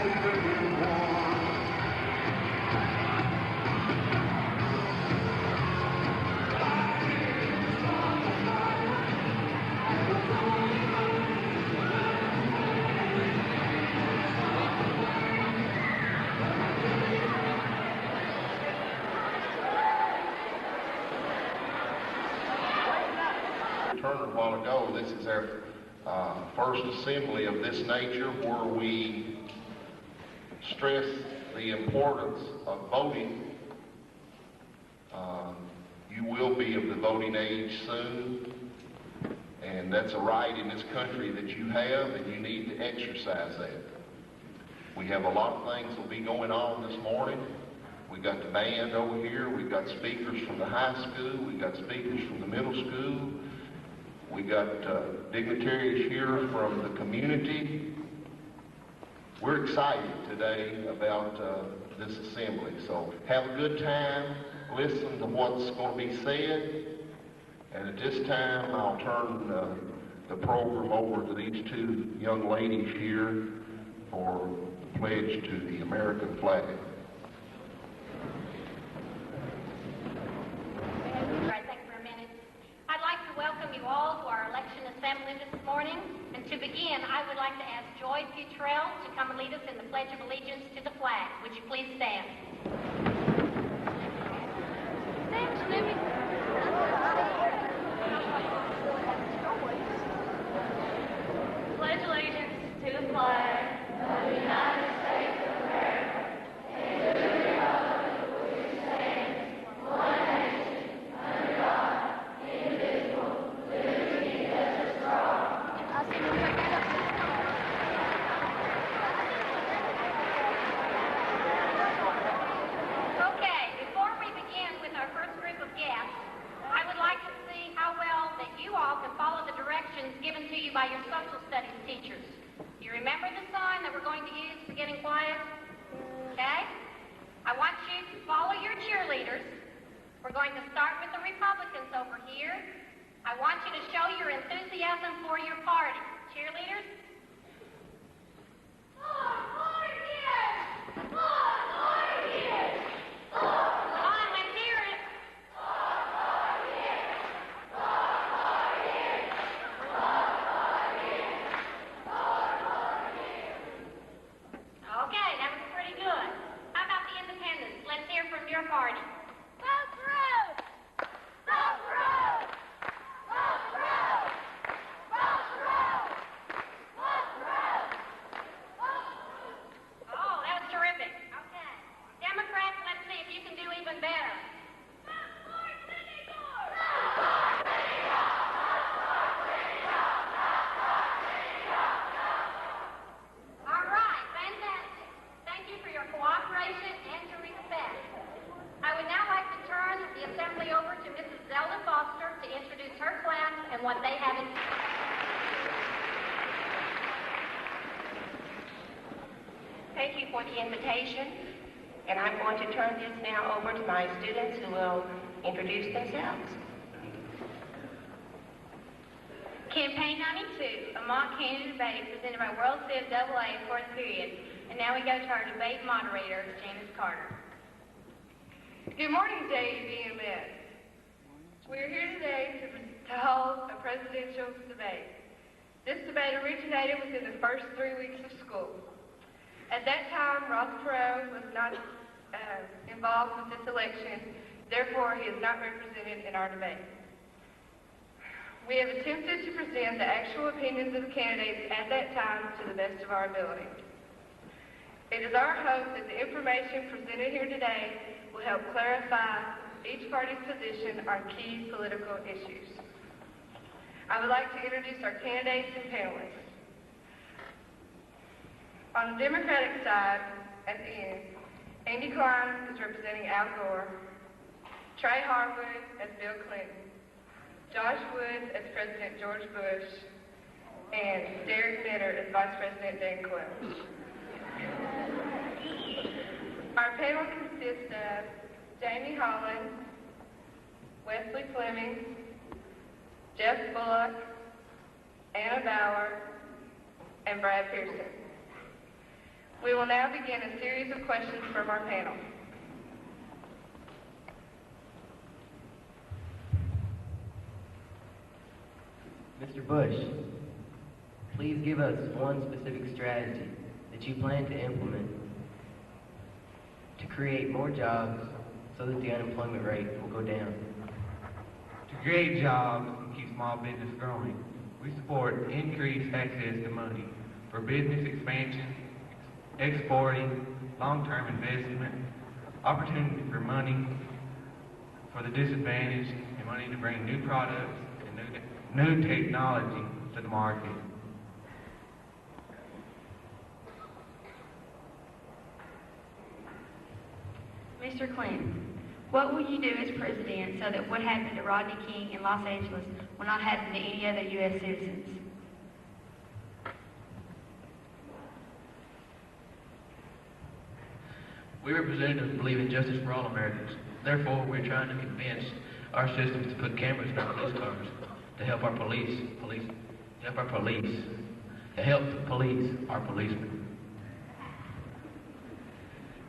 A while ago, this is our first assembly of this nature where we stress the importance of voting. You will be of the voting age soon, and that's a right in this country that you have, and you need to exercise that. We have a lot of things that will be going on this morning. We got the band over here, we've got speakers from the high school, we've got speakers from the middle school. We got dignitaries here from the community. We're excited today about this assembly. So have a good time, listen to what's going to be said, and at this time I'll turn the program over to these two young ladies here for the pledge to the American flag. Welcome you all to our election assembly this morning. And to begin, I would like to ask Joy Futrell to come and lead us in the Pledge of Allegiance to the flag. Would you please stand? Thanks, Libby. Pledge allegiance to the flag of the United States of America and to the republic for which it stands, one nation, under God, indivisible. Okay, before we begin with our first group of guests, I would like to see how well that you all can follow the directions given to you by your social studies teachers. You remember the sign that we're going to use beginning quiet? Okay? I want you to follow your cheerleaders. We're going to start with the Republicans over here. I want you to show your enthusiasm for your party. Cheerleaders? Thank you for the invitation, and I'm going to turn this now over to my students who will introduce themselves. Campaign 92, a mock candidate debate presented by World Civ AA fourth period. And now we go to our debate moderator, Janice Carter. Good morning, JUVMS. We're here today to hold a presidential debate. This debate originated within the first 3 weeks of school. At that time, Ross Perot was not involved with this election, therefore he is not represented in our debate. We have attempted to present the actual opinions of the candidates at that time to the best of our ability. It is our hope that the information presented here today will help clarify each party's position on key political issues. I would like to introduce our candidates and panelists. On the Democratic side, at the end, Andy Klein is representing Al Gore, Trey Harwood as Bill Clinton, Josh Woods as President George Bush, and Derek Mitter as Vice President Dan Quayle. Our panel consists of Jamie Holland, Wesley Fleming, Jeff Bullock, Anna Bauer, and Brad Pearson. We will now begin a series of questions from our panel. Mr. Bush, please give us one specific strategy that you plan to implement to create more jobs so that the unemployment rate will go down. To create jobs and keep small business growing, we support increased access to money for business expansion, exporting, long-term investment, opportunity for money for the disadvantaged, and money to bring new products and new technology to the market. Mr. Clinton, what will you do as president so that what happened to Rodney King in Los Angeles will not happen to any other U.S. citizens? We representatives believe in justice for all Americans. Therefore, we're trying to convince our systems to put cameras in our police cars to help our police our policemen.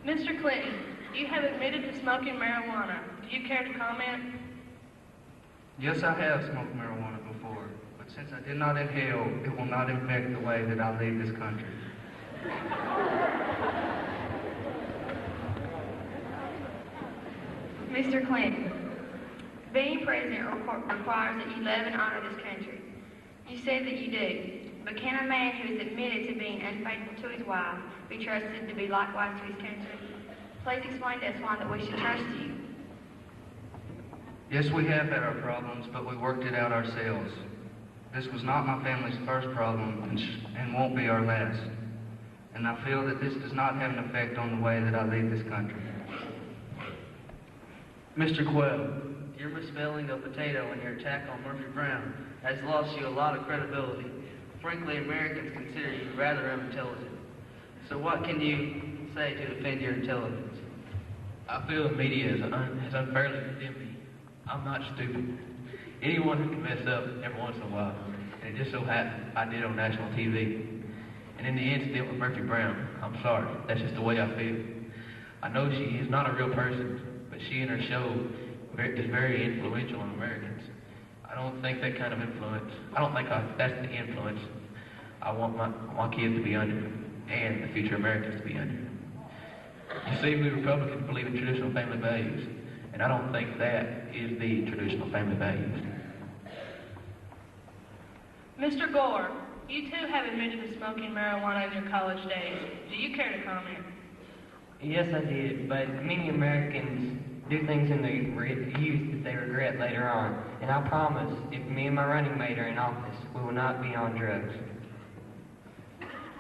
Mr. Clinton, you have admitted to smoking marijuana. Do you care to comment? Yes, I have smoked marijuana before, but since I did not inhale, it will not affect the way that I leave this country. Mr. Clinton, being president requires that you love and honor this country. You said that you do, but can a man who is admitted to being unfaithful to his wife be trusted to be likewise to his country? Please explain to us why that we should trust you. Yes, we have had our problems, but we worked it out ourselves. This was not my family's first problem and won't be our last. And I feel that this does not have an effect on the way that I leave this country. Mr. Quell, your misspelling of potato and your attack on Murphy Brown has lost you a lot of credibility. Frankly, Americans consider you rather unintelligent. So what can you say to defend your intelligence? I feel the media has unfairly condemned me. I'm not stupid. Anyone who can mess up every once in a while, and it just so happened I did on national TV. And in the incident with Murphy Brown, I'm sorry. That's just the way I feel. I know she is not a real person, but she and her show is very influential on Americans. I don't think that kind of influence, that's the influence I want my kids to be under, and the future Americans to be under. You see, we Republicans believe in traditional family values, and I don't think that is the traditional family values. Mr. Gore, you too have admitted to smoking marijuana in your college days. Do you care to comment? Yes, I did, but many Americans do things in their youth that they regret later on. And I promise, if me and my running mate are in office, we will not be on drugs.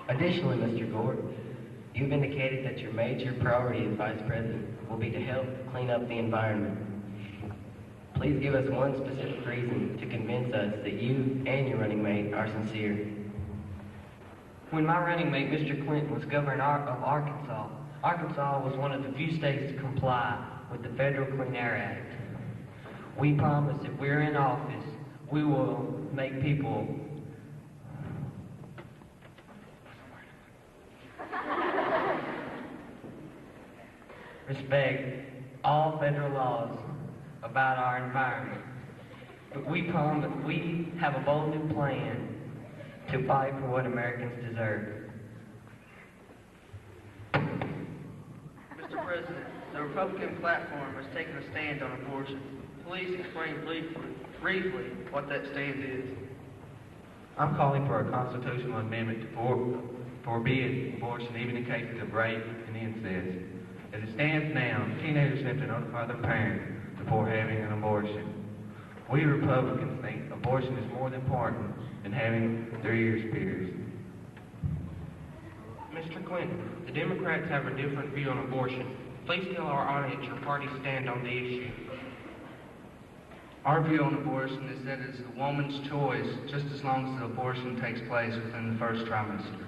Additionally, Mr. Gore, you've indicated that your major priority as Vice President will be to help clean up the environment. Please give us one specific reason to convince us that you and your running mate are sincere. When my running mate, Mr. Clinton, was governor of Arkansas, Arkansas was one of the few states to comply with the Federal Clean Air Act. We promise if we're in office, we will make people respect all federal laws about our environment. But we promise we have a bold new plan to fight for what Americans deserve. Mr. President, the Republican platform has taken a stand on abortion. Please explain briefly what that stand is. I'm calling for a constitutional amendment to forbid abortion even in cases of rape and incest. As it stands now, teenagers have to notify their parent before having an abortion. We Republicans think abortion is more important than having their ears pierced. Mr. Clinton, the Democrats have a different view on abortion. Please tell our audience your party's stand on the issue. Our view on abortion is that it is the woman's choice just as long as the abortion takes place within the first trimester.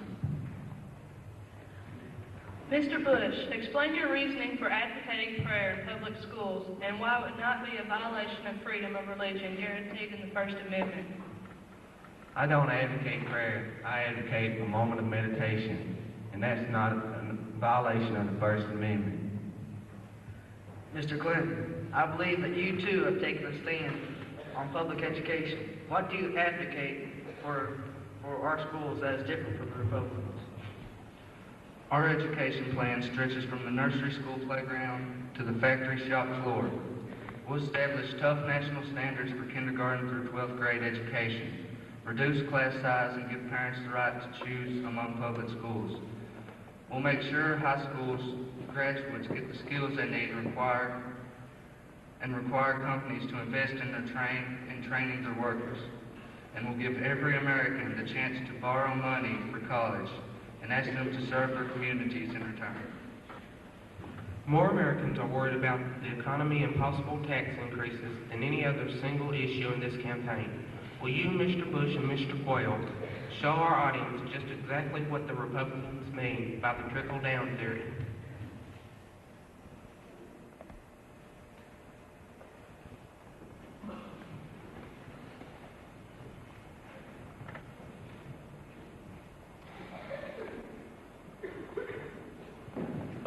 Mr. Bush, explain your reasoning for advocating prayer in public schools and why it would not be a violation of freedom of religion guaranteed in the First Amendment. I don't advocate prayer. I advocate a moment of meditation, and that's not an in violation of the First Amendment. Mr. Clinton, I believe that you too have taken a stand on public education. What do you advocate for our schools that is different from the Republicans? Our education plan stretches from the nursery school playground to the factory shop floor. We'll establish tough national standards for kindergarten through 12th grade education, reduce class size, and give parents the right to choose among public schools. We'll make sure high schools graduates get the skills they need and require companies to invest in training their workers. And we'll give every American the chance to borrow money for college and ask them to serve their communities in return. More Americans are worried about the economy and possible tax increases than any other single issue in this campaign. Will you, Mr. Bush and Mr. Quayle, show our audience just exactly what the Republicans mean by the trickle-down theory?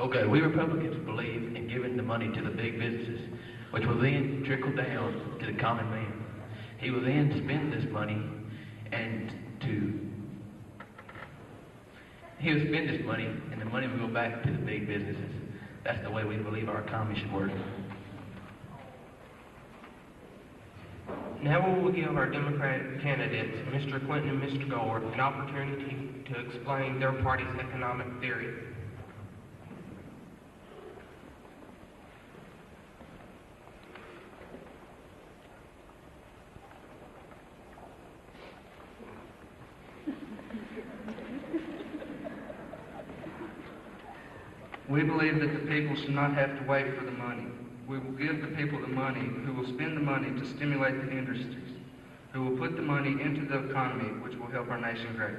Okay, we Republicans believe in giving the money to the big businesses, which will then trickle down to the common man. He will then spend this money and the money will go back to the big businesses. That's the way we believe our economy should work. Now we will give our Democratic candidates, Mr. Clinton and Mr. Gore, an opportunity to explain their party's economic theory. We believe that the people should not have to wait for the money. We will give the people the money who will spend the money to stimulate the industries, who will put the money into the economy, which will help our nation greatly.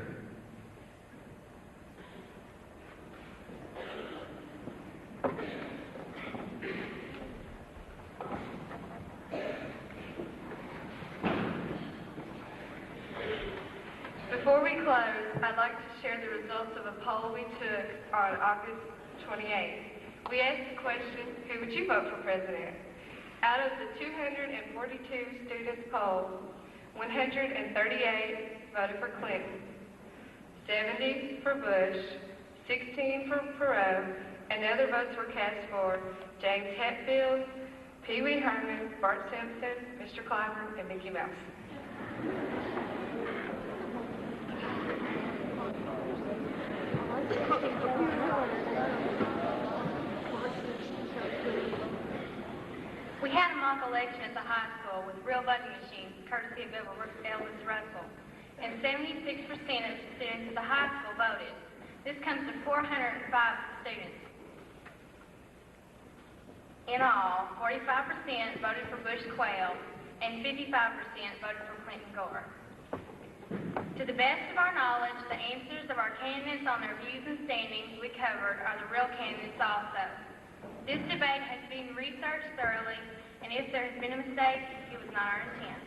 Before we close, I'd like to share the results of a poll we took on August 28th. We asked the question, who would you vote for president? Out of the 242 students polled, 138 voted for Clinton, 70 for Bush, 16 for Perot, and other votes were cast for James Hetfield, Pee Wee Herman, Bart Simpson, Mr. Clyburn, and Mickey Mouse. We had a mock election at the high school with real voting machines, courtesy of Elvis Russell, and 76% of the students at the high school voted. This comes to 405 students. In all, 45% voted for Bush Quayle, and 55% voted for Clinton Gore. To the best of our knowledge, the answers of our candidates on their views and standings we covered are the real candidates also. This debate has been researched thoroughly, and if there has been a mistake, it was not our intent.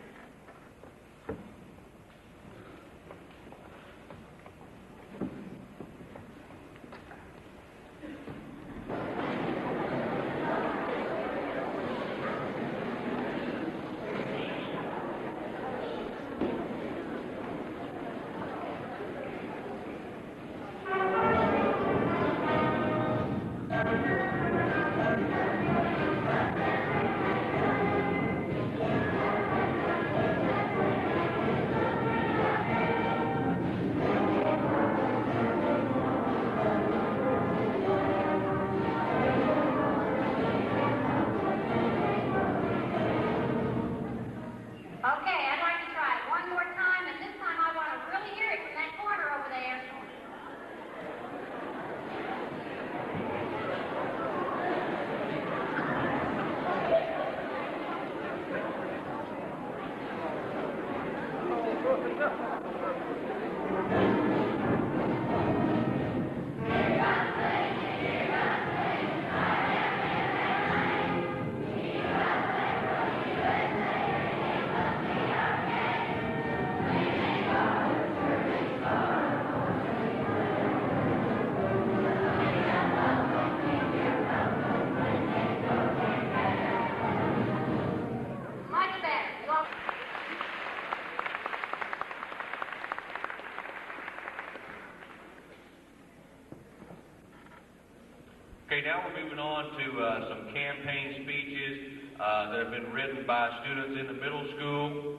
Okay, now we're moving on to some campaign speeches that have been written by students in the middle school,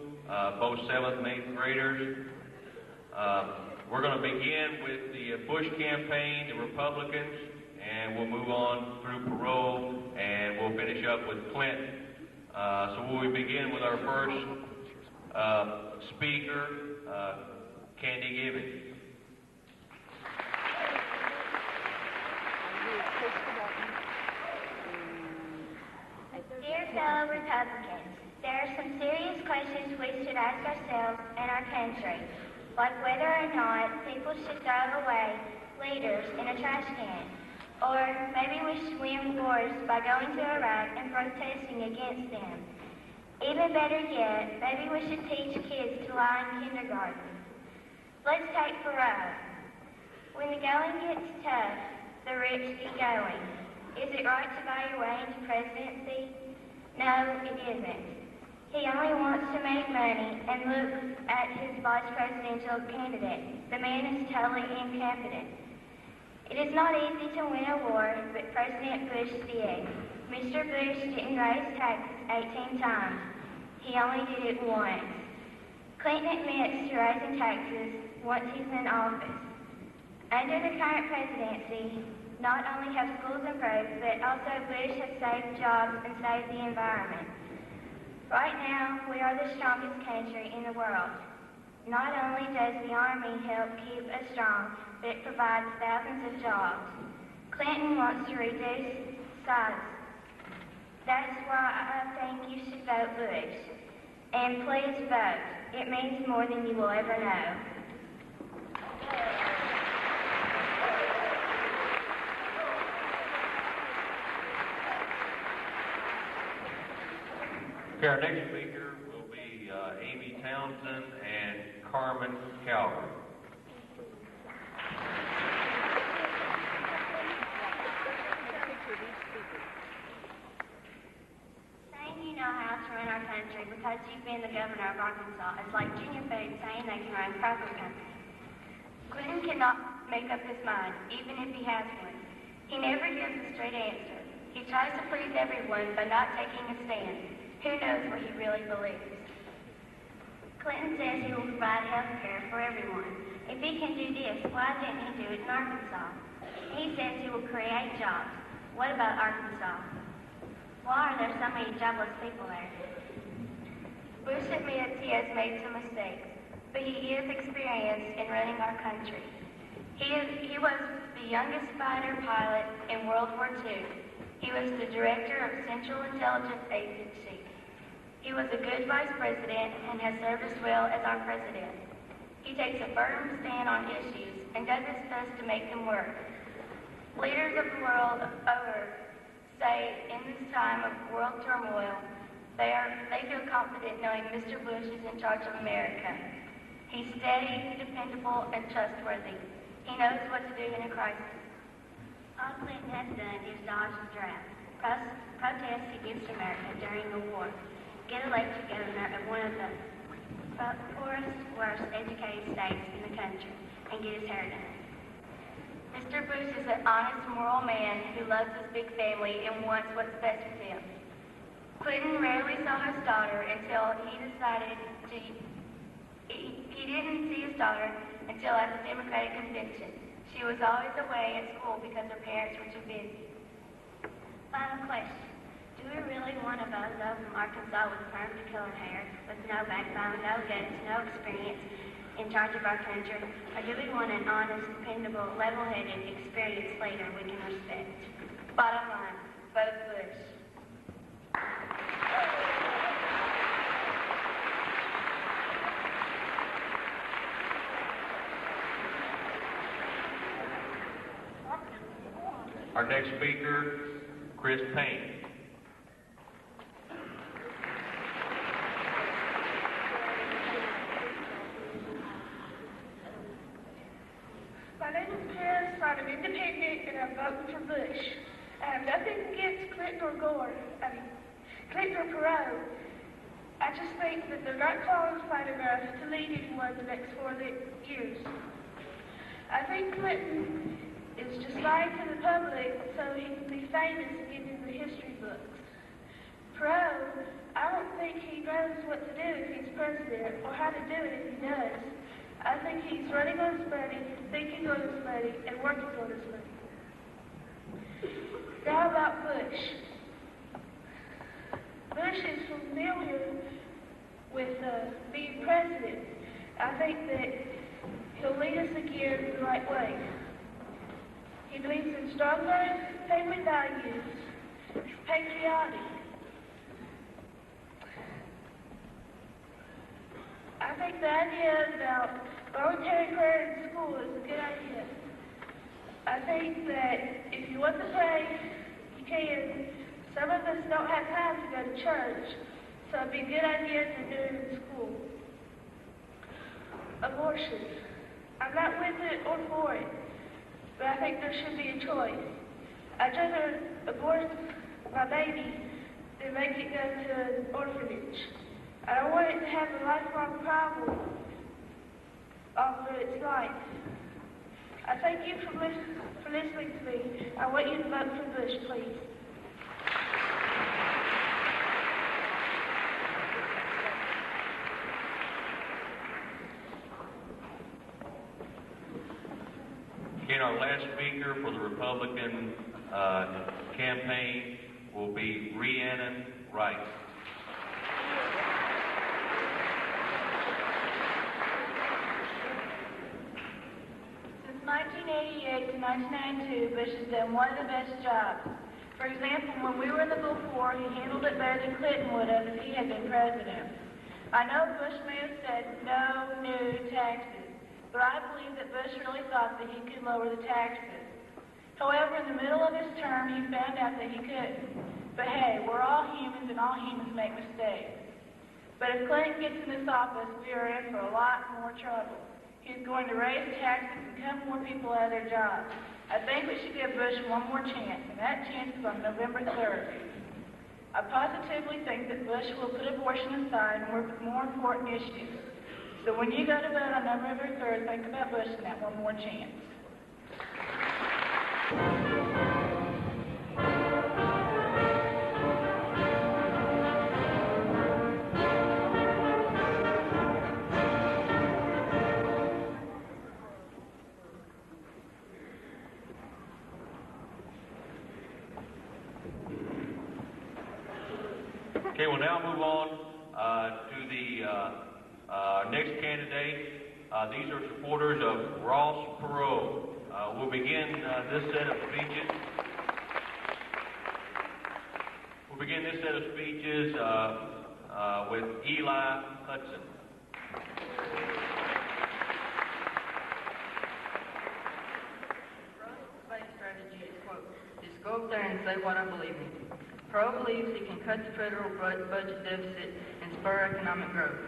both 7th and 8th graders. We're going to begin with the Bush campaign, the Republicans, and we'll move on through Parole, and we'll finish up with Clinton. So we begin with our first speaker, Candy Gibbons. Dear fellow Republicans, there are some serious questions we should ask ourselves and our country, like whether or not people should throw away leaders in a trash can, or maybe we should win wars by going to Iraq and protesting against them. Even better yet, maybe we should teach kids to lie in kindergarten. Let's take Perot. When the going gets tough, the rich get going. Is it right to buy your way into presidency? No, it isn't. He only wants to make money and look at his vice presidential candidate. The man is totally incompetent. It is not easy to win a war, but President Bush did. Mr. Bush didn't raise taxes 18 times. He only did it once. Clinton admits to raising taxes once he's in office. Under the current presidency, not only have schools improved, but also Bush has saved jobs and saved the environment. Right now, we are the strongest country in the world. Not only does the Army help keep us strong, but it provides thousands of jobs. Clinton wants to reduce size. That's why I think you should vote Bush. And please vote. It means more than you will ever know. Okay, our next speaker will be Amy Townsend and Carmen Calvert. Saying you know how to run our country because you've been the governor of Arkansas is like Junior Food saying they can run Kroger Company. Clinton cannot make up his mind, even if he has one. He never gives a straight answer. He tries to please everyone by not taking a stand. Who knows what he really believes? Clinton says he will provide health care for everyone. If he can do this, why didn't he do it in Arkansas? He says he will create jobs. What about Arkansas? Why are there so many jobless people there? Bush admits he has made some mistakes, but he is experienced in running our country. He was the youngest fighter pilot in World War II. He was the director of Central Intelligence Agency. He was a good vice president and has served us well as our president. He takes a firm stand on issues and does his best to make them work. Leaders of the world over say in this time of world turmoil, they feel confident knowing Mr. Bush is in charge of America. He's steady, dependable, and trustworthy. He knows what to do in a crisis. All Clinton has done is dodge the draft, protest against America during the war, get elected governor of one of the poorest, worst educated states in the country, and get his hair done. Mr. Bush is an honest, moral man who loves his big family and wants what's best for them. Clinton rarely saw his daughter until he decided to... He didn't see his daughter until at the Democratic convention. She was always away at school because her parents were too busy. Final question. Do we really want a bozo from Arkansas with perm to color hair, with no backbone, no guts, no experience in charge of our country? Or do we want an honest, dependable, level-headed, experienced leader we can respect? Bottom line, vote Bush. Our next speaker, Chris Payne. My name is Paris. I'm an independent, and I'm voting for Bush. I have nothing against Clinton or Gore. Clinton or Perot. I just think that they're not qualified enough to lead anyone the next 4 years. I think Clinton is just lying to the public so he can famous and get in the history books. Perot, I don't think he knows what to do if he's president, or how to do it if he does. I think he's running on his money, thinking on his money, and working on his money. Now about Bush. Bush is familiar with being president. I think that he'll lead us again the right way. He believes in strong family values. He's patriotic. I think the idea about voluntary prayer in school is a good idea. I think that if you want to pray, you can. Some of us don't have time to go to church, so it'd be a good idea to do it in school. Abortion. I'm not with it or for it, but I think there should be a choice. I'd rather abort my baby than make it go to an orphanage. I don't want it to have a lifelong problem all through its life. I thank you for listening to me. I want you to vote for Bush, please. Again, our last speaker for the Republican campaign will be Rhiannon Wright. Since 1988 to 1992, Bush has done one of the best jobs. For example, when we were in the Gulf War, he handled it better than Clinton would have if he had been president. I know Bush may have said no new taxes, but I believe that Bush really thought that he could lower the taxes. However, in the middle of his term, he found out that he couldn't. But hey, we're all humans and all humans make mistakes. But if Clinton gets in this office, we are in for a lot more trouble. He's going to raise taxes and cut more people out of their jobs. I think we should give Bush one more chance, and that chance is on November 3rd. I positively think that Bush will put abortion aside and work with more important issues. So when you go to vote on November 3rd, think about Bush and that one more chance. Okay, we'll now move on to the next candidate. These are supporters of Ross Perot. We'll begin this set of speeches. With Eli Hudson. Debate strategy is, quote, just go up there and say what I believe in. Perot believes he can cut the federal budget deficit and spur economic growth.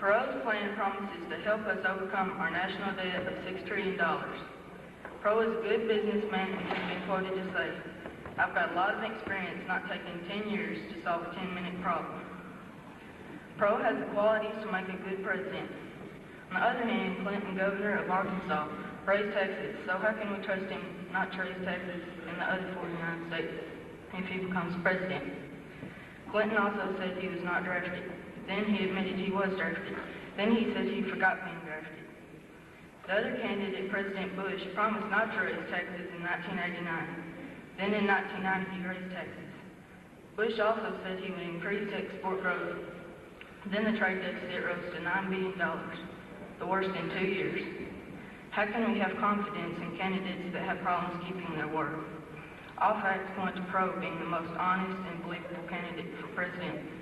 Perot's plan promises to help us overcome our national debt of $6 trillion. Perot is a good businessman and has been quoted to say, I've got a lot of experience not taking 10 years to solve a 10-minute problem. Perot has the qualities to make a good president. On the other hand, Clinton, governor of Arkansas, raised taxes, so how can we trust him not to raise taxes in the other 49 states if he becomes president? Clinton also said he was not drafted. Then he admitted he was drafted. Then he said he forgot being drafted. The other candidate, President Bush, promised not to raise taxes in 1989. Then in 1990, he raised taxes. Bush also said he would increase export growth. Then the trade deficit rose to $9 billion, the worst in 2 years. How can we have confidence in candidates that have problems keeping their word? All facts point to Perot being the most honest and believable candidate for president.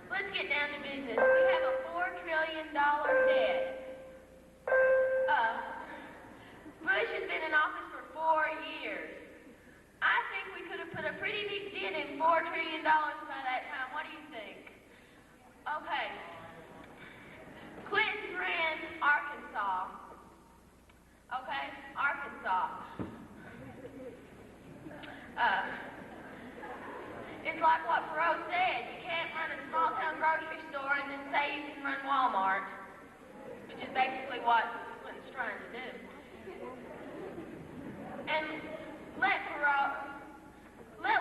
Let's get down to business. We have a $4 trillion debt. Bush has been in office for 4 years. I think we could have put a pretty deep dent in $4 trillion by that time. What do you think? Okay. Clinton ran Arkansas. Okay? Arkansas. It's like what Perot said. You can't run a small-town grocery store and then say you can run Walmart, which is basically what Clinton's trying to do. And let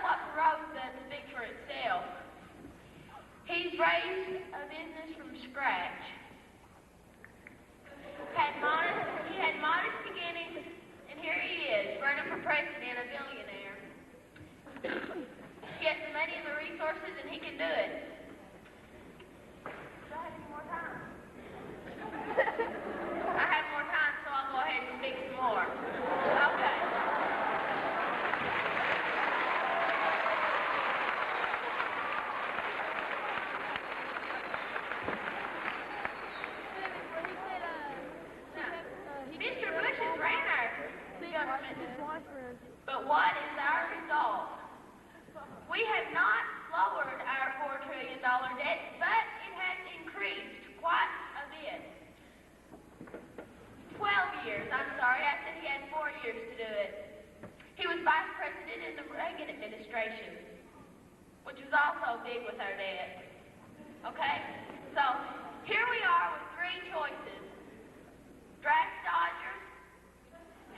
what Perot's done speak for itself. He's raised a business from scratch. He had modest beginnings, and here he is, running for president, a billionaire. He has the money and the resources, and he can do it. Do I have any more time? I have more time, so I'll go ahead and speak some more. Okay. Mr. Bush has ran our government, but what is our result? We have not lowered our $4 trillion debt, but it has increased quite a bit. 12 years, I'm sorry, I said he had 4 years to do it. He was vice president in the Reagan administration, which was also big with our debt. Okay? So, here we are with three choices. Draft Dodgers.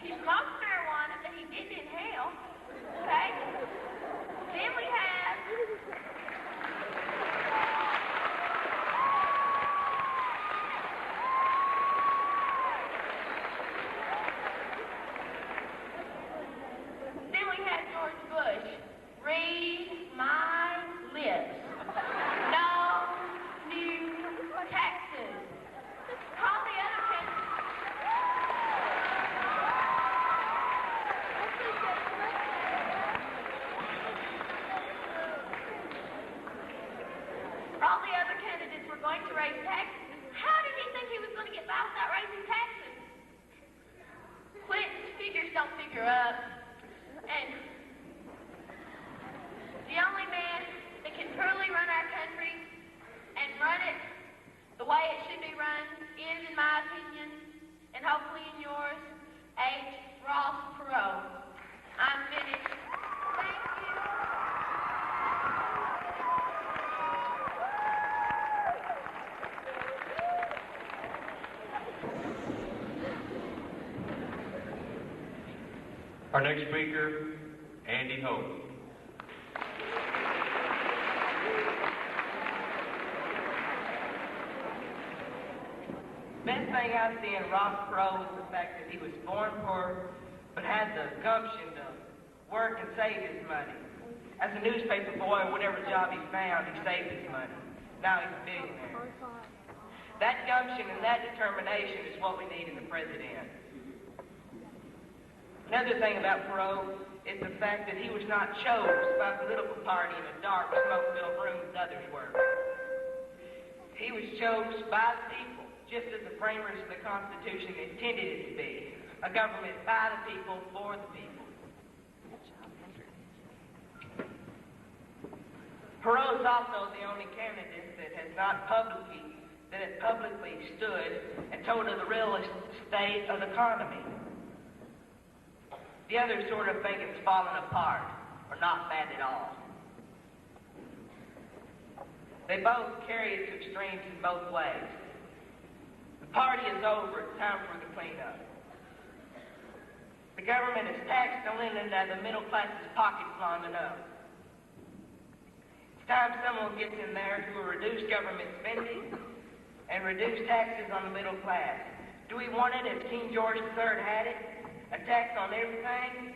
He smoked marijuana that he didn't inhale. Okay? Then we have George Bush. Read my lips. No new taxes. Call the other all the other candidates were going to raise taxes. How did he think he was going to get by without raising taxes? Clinton's figures don't figure up. And the only man that can truly run our country and run it the way it should be run is, in my opinion, and hopefully in yours, H. Ross Perot. I'm finished. Thank you. Our next speaker, Andy Hope. Best thing I see in Ross Perot is the fact that he was born poor, but had the gumption to work and save his money. As a newspaper boy, whatever job he found, he saved his money. Now he's a billionaire. That gumption and that determination is what we need in the president. Another thing about Perot is the fact that he was not chosen by a political party in a dark, smoke-filled room as others were. He was chosen by the people, just as the framers of the Constitution intended it to be. A government by the people, for the people. Perot is also the only candidate that has publicly stood and told of the real state of the economy. The others sort of think it's fallen apart, or not bad at all. They both carry it to extremes in both ways. The party is over, it's time for the cleanup. The government has taxed the linen out of the middle class's pockets long enough. It's time someone gets in there who will reduce government spending and reduce taxes on the middle class. Do we want it as King George III had it? A tax on everything?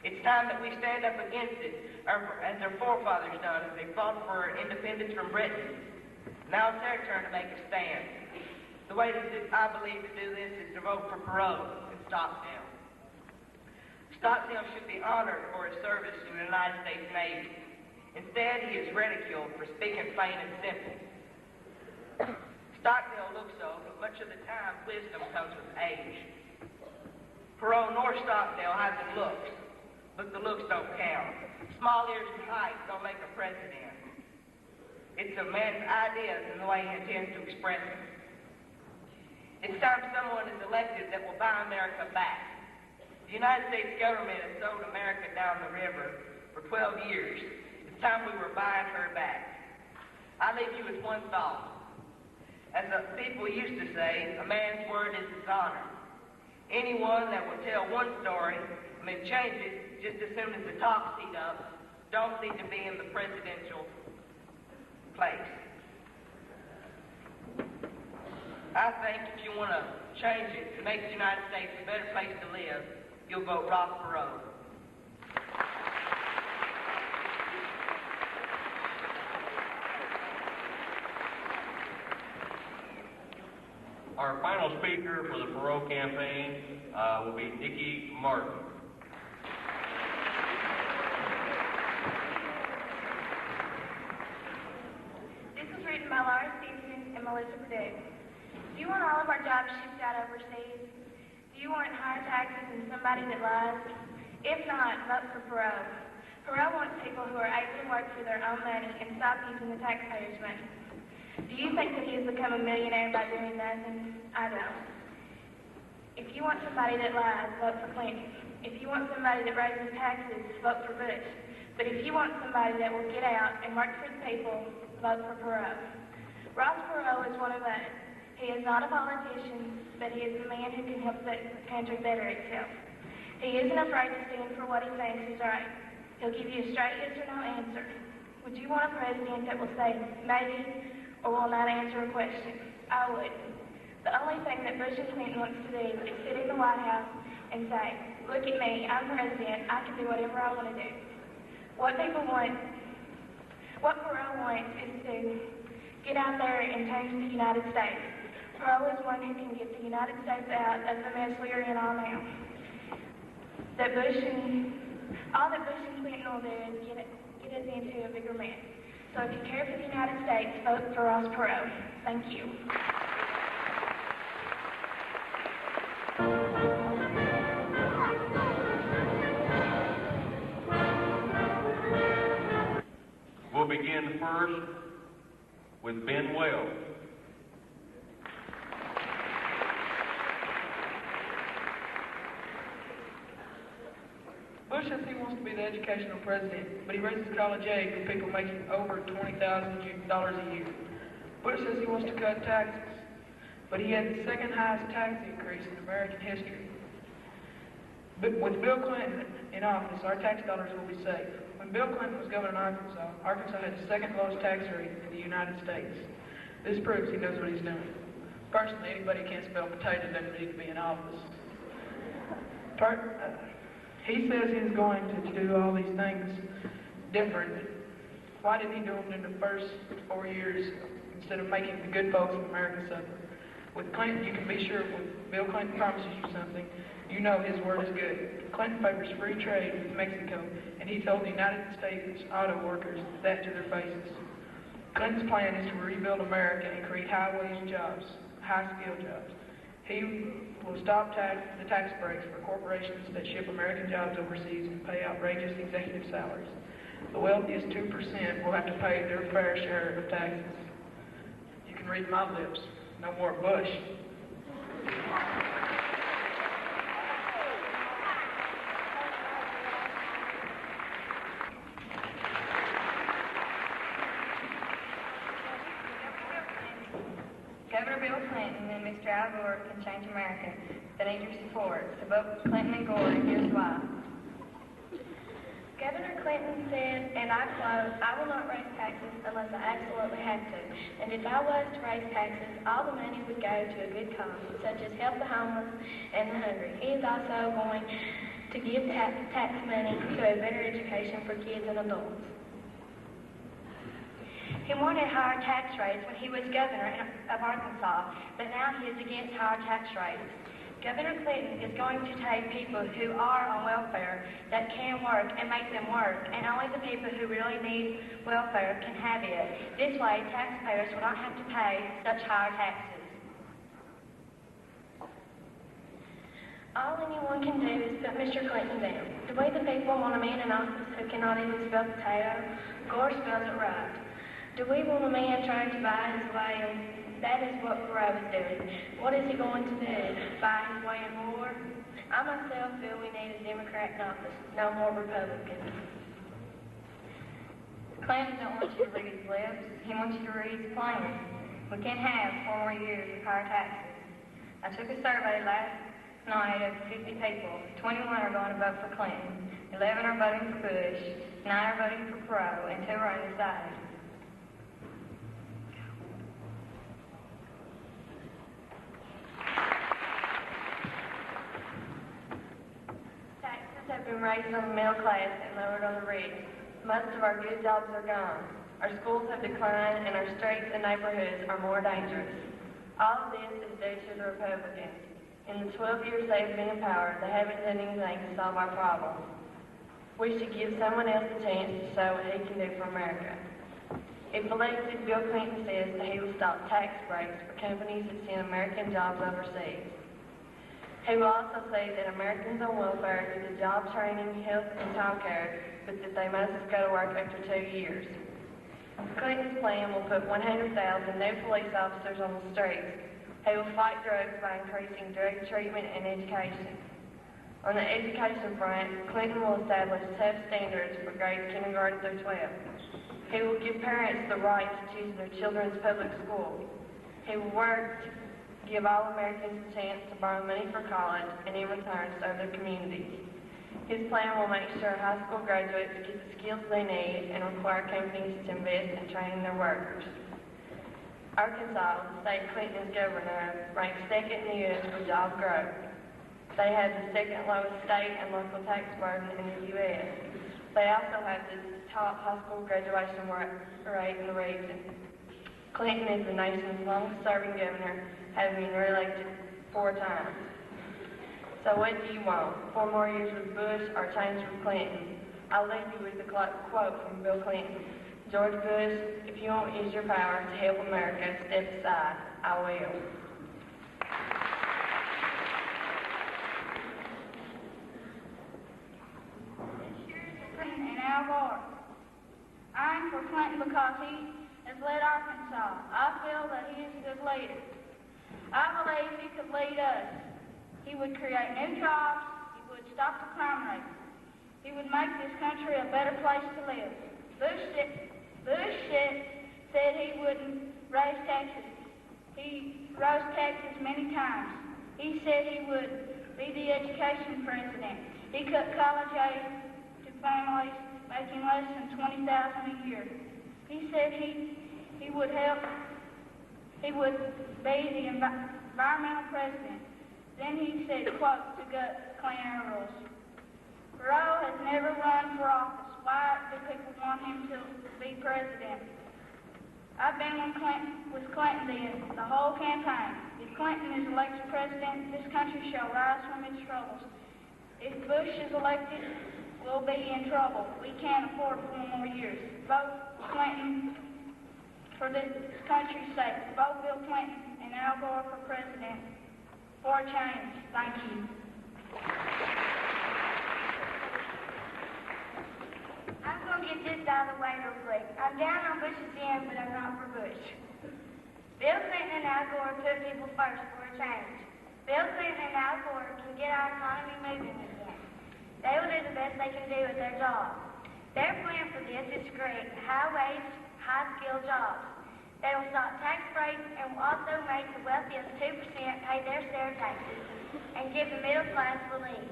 It's time that we stand up against it, as their forefathers done, as they fought for independence from Britain. Now it's their turn to make a stand. The way I believe to do this is to vote for Perot and Stockdale. Stockdale should be honored for his service in the United States Navy. Instead, he is ridiculed for speaking plain and simple. Stockdale looks old, but much of the time, wisdom comes with age. Perot nor Stockdale has the looks, but the looks don't count. Small ears and height don't make a president. It's a man's ideas and the way he intends to express them. It's time someone is elected that will buy America back. The United States government has sold America down the river for 12 years. It's time we were buying her back. I leave you with one thought. As the people used to say, a man's word is his honor. Anyone that will tell one story and then change it just as soon as the talk's heat up don't need to be in the presidential place. I think if you want to change it to make the United States a better place to live, you'll vote Ross Perot. Our final speaker for the Perot campaign will be Nikki Martin. This was written by Laura Stevenson and Melissa Purdue. Do you want all of our jobs shipped out overseas? Do you want higher taxes and somebody that lies? If not, vote for Perot. Perot wants people who are able to work for their own money and stop using the taxpayers' money. Do you think that he has become a millionaire by doing nothing? I don't. If you want somebody that lies, vote for Clinton. If you want somebody that raises taxes, vote for Bush. But if you want somebody that will get out and work for the people, vote for Perot. Ross Perot is one of us. He is not a politician, but he is a man who can help the country better itself. He isn't afraid to stand for what he thinks is right. He'll give you a straight yes or no answer. Would you want a president that will say maybe or will not answer a question? I would. The only thing that Bush and Clinton wants to do is sit in the White House and say, look at me, I'm president, I can do whatever I want to do. What people want, what Perot wants is to get out there and change the United States. Perot is one who can get the United States out of the mess we are in all now. All that Bush and Clinton will do is get us into a bigger mess. So if you care for the United States, vote for Ross Perot. Thank you. We'll begin first with Ben Wells. Bush says he wants to be the educational president, but he raises college aid for people making over $20,000 a year. Bush says he wants to cut taxes, but he had the second highest tax increase in American history. But with Bill Clinton in office, our tax dollars will be safe. When Bill Clinton was governor of Arkansas, Arkansas had the second lowest tax rate in the United States. This proves he knows what he's doing. Personally, anybody who can't spell potato doesn't need to be in office. He says he's going to do all these things different. Why didn't he do them in the first 4 years instead of making the good folks of America suffer? With Clinton, you can be sure when Bill Clinton promises you something, you know his word is good. Clinton favors free trade with Mexico, and he told the United States auto workers that to their faces. Clinton's plan is to rebuild America and create high-wage jobs, high-skilled jobs. He will stop the tax breaks for corporations that ship American jobs overseas and pay outrageous executive salaries. The wealthiest 2% will have to pay their fair share of taxes. You can read my lips. No more Bush. Governor Bill Clinton and Mr. Al Gore can change America. They need your support. So vote for Clinton and Gore, and here's why. Governor Clinton said, and I quote, I will not raise taxes unless I absolutely have to. And if I was to raise taxes, all the money would go to a good cause, such as help the homeless and the hungry. He is also going to give tax money to a better education for kids and adults. He wanted higher tax rates when he was governor of Arkansas, but now he is against higher tax rates. Governor Clinton is going to take people who are on welfare that can work and make them work, and only the people who really need welfare can have it. This way, taxpayers will not have to pay such higher taxes. All anyone can do is put Mr. Clinton down. The way the people want a man in office who cannot even spell potato, Gore spells it right. Do we want a man trying to buy his way? That is what Perot is doing. What is he going to do? Buy his way in war? I myself feel we need a Democrat in office, no more Republicans. Clinton don't want you to read his lips. He wants you to read his plan. We can't have 4 more years of higher taxes. I took a survey last night of 50 people. 21 are going to vote for Clinton. 11 are voting for Bush. 9 are voting for Perot, and 2 are undecided. Taxes have been raised on the middle class and lowered on the rich. Most of our good jobs are gone. Our schools have declined, and our streets and neighborhoods are more dangerous. All of this is due to the Republicans. In the 12 years they have been in power, they haven't done anything to solve our problems. We should give someone else a chance to show what he can do for America. If elected, Bill Clinton says that he will stop tax breaks for companies that send American jobs overseas. He will also say that Americans on welfare get the job training, health, and child care, but that they must go to work after 2 years. Clinton's plan will put 100,000 new police officers on the streets. He will fight drugs by increasing drug treatment and education. On the education front, Clinton will establish tough standards for grades kindergarten through 12. He will give parents the right to choose their children's public school. He will work to give all Americans a chance to borrow money for college and in return serve their communities. His plan will make sure high school graduates get the skills they need and require companies to invest in training their workers. Arkansas, the state Clinton is governor of, ranks second in the U.S. for job growth. They have the second lowest state and local tax burden in the U.S. They also have the top high school graduation rate in the region. Clinton is the nation's longest-serving governor, having been re-elected 4 times. So what do you want? 4 more years with Bush or change with Clinton? I'll leave you with the quote from Bill Clinton. George Bush, if you won't use your power to help America, step aside. I will. Clinton and Al Gore. I'm for Clinton because he has led Arkansas. I feel that he is a good leader. I believe he could lead us. He would create new jobs. He would stop the crime rate. He would make this country a better place to live. Bush said he wouldn't raise taxes. He rose taxes many times. He said he would be the education president. He cut college aid to families making less than $20,000 a year. He said he would be the environmental president. Then he said, quote, to gut clean air rules. Perot has never run for office. Why do people want him to be president? I've been with Clinton the whole campaign. If Clinton is elected president, this country shall rise from its troubles. If Bush is elected, we'll be in trouble. We can't afford 4 more years. Vote Clinton for this country's sake. Vote Bill Clinton and Al Gore for president. For a change. Thank you. I'm going to get this out of the way real quick. I'm down on Bush's end, but I'm not for Bush. Bill Clinton and Al Gore put people first for a change. Bill Clinton and Al Gore can get our economy moving again. They will do the best they can do with their job. Their plan for this is to create high-wage, high-skilled jobs. They will stop tax breaks and will also make the wealthiest 2% pay their share taxes and give the middle class relief.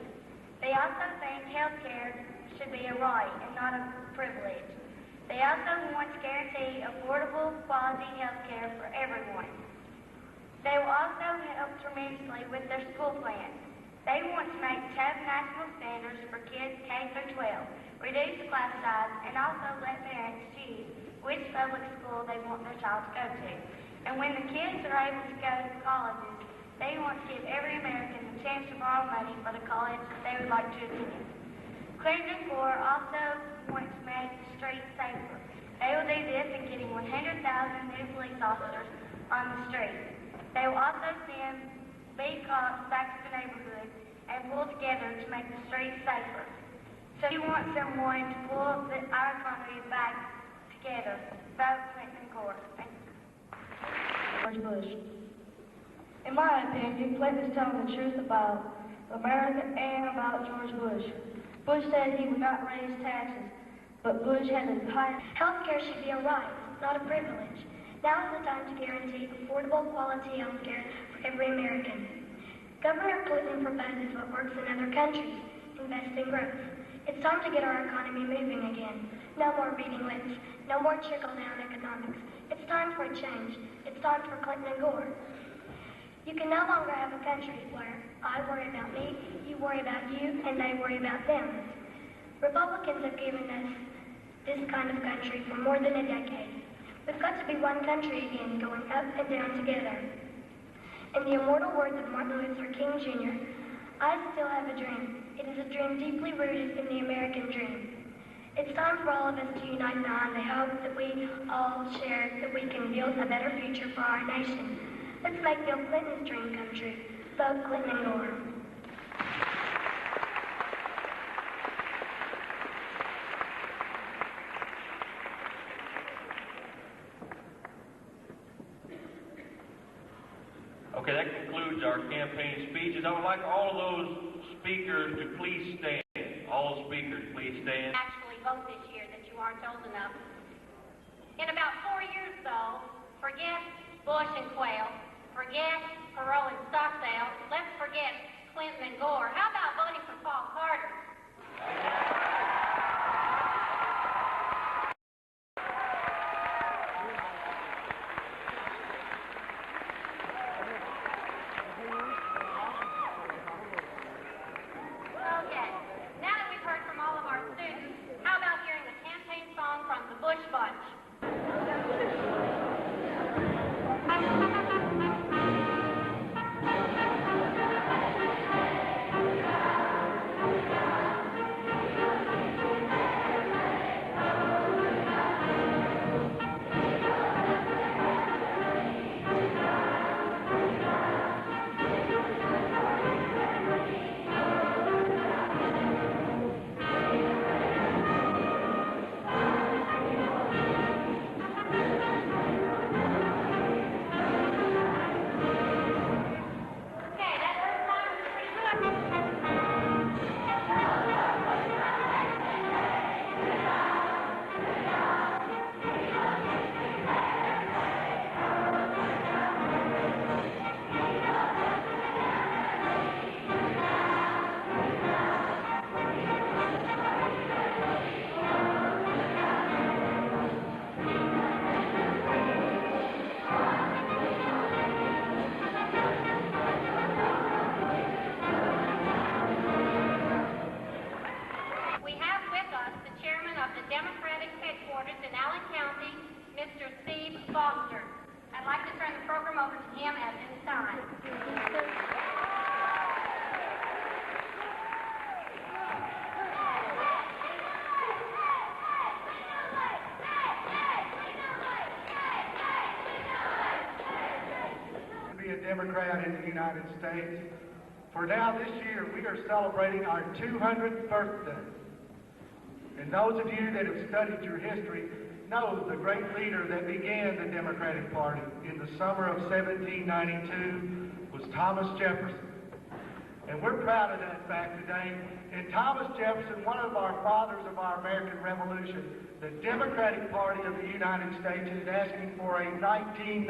They also think health care should be a right and not a privilege. They also want to guarantee affordable, quality health care for everyone. They will also help tremendously with their school plan. They want to make tough national standards for kids K through 12, reduce class size, and also let parents choose which public school they want their child to go to. And when the kids are able to go to colleges, they want to give every American the chance to borrow money for the college they would like to attend. Clinton and Gore also want to make the streets safer. They will do this in getting 100,000 new police officers on the streets. They will also send big cops back to the neighborhood and pull together to make the streets safer. So you want someone to pull our economy back together. Vote Clinton and Gore. Thank you. George Bush. In my opinion, Clinton is telling the truth about America and about George Bush. Bush said he would not raise taxes. But Bush has a high... Healthcare should be a right, not a privilege. Now is the time to guarantee affordable, quality healthcare for every American. Governor Clinton proposes what works in other countries, invest in growth. It's time to get our economy moving again. No more reading lips, no more trickle-down economics. It's time for a change. It's time for Clinton and Gore. You can no longer have a country where I worry about me, you worry about you, and they worry about them. Republicans have given us this kind of country for more than a decade. We've got to be one country again, going up and down together. In the immortal words of Martin Luther King Jr., I still have a dream. It is a dream deeply rooted in the American dream. It's time for all of us to unite behind the hope that we all share, that we can build a better future for our nation. Let's make Bill Clinton's dream come true. Vote Clinton and Gore. Okay, that concludes our campaign speeches. I would like all of those speakers to please stand. All speakers, please stand. Actually vote this year that you aren't old enough. In about 4 years, though, forget Bush and Quayle, forget Perot and Stockdale, let's forget Clinton and Gore. How about voting for Paul Carter? Okay, now that we've heard from all of our students, how about hearing a campaign song from the Bush Bunch? We have with us the chairman of the Democratic headquarters in Allen County, Mr. Steve Foster. I'd like to turn the program over to him at this time. To be a Democrat in the United States. For now this year, we are celebrating our 200th birthday. And those of you that have studied your history know the great leader that began the Democratic Party in the summer of 1792 was Thomas Jefferson. And we're proud of that fact today. And Thomas Jefferson, one of our fathers of our American Revolution, the Democratic Party of the United States is asking for a 1992.